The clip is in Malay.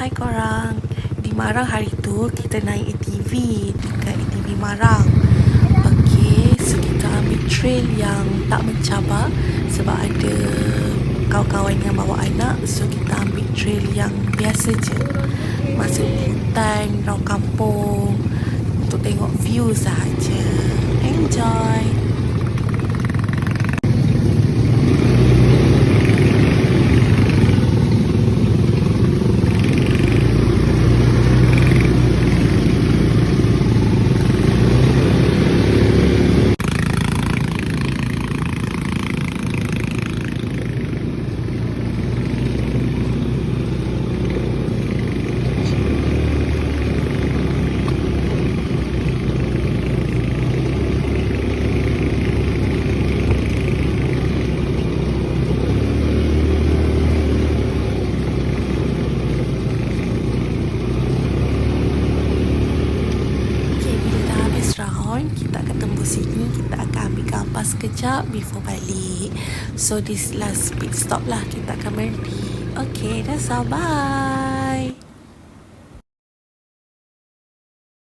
Hai korang. Di Marang hari tu kita naik ATV dekat ATV Marang. Okey, so kita ambil trail yang tak mencabar sebab ada kawan-kawan yang bawa anak. So kita ambil trail yang biasa je. Masuk hutan, round kampung untuk tengok view sahaja. Enjoy. Kita akan tembus sini. Kita akan ambil gambar sekejap before balik. So this last pit stop lah. Kita akan berhenti. Okay, that's all. Bye.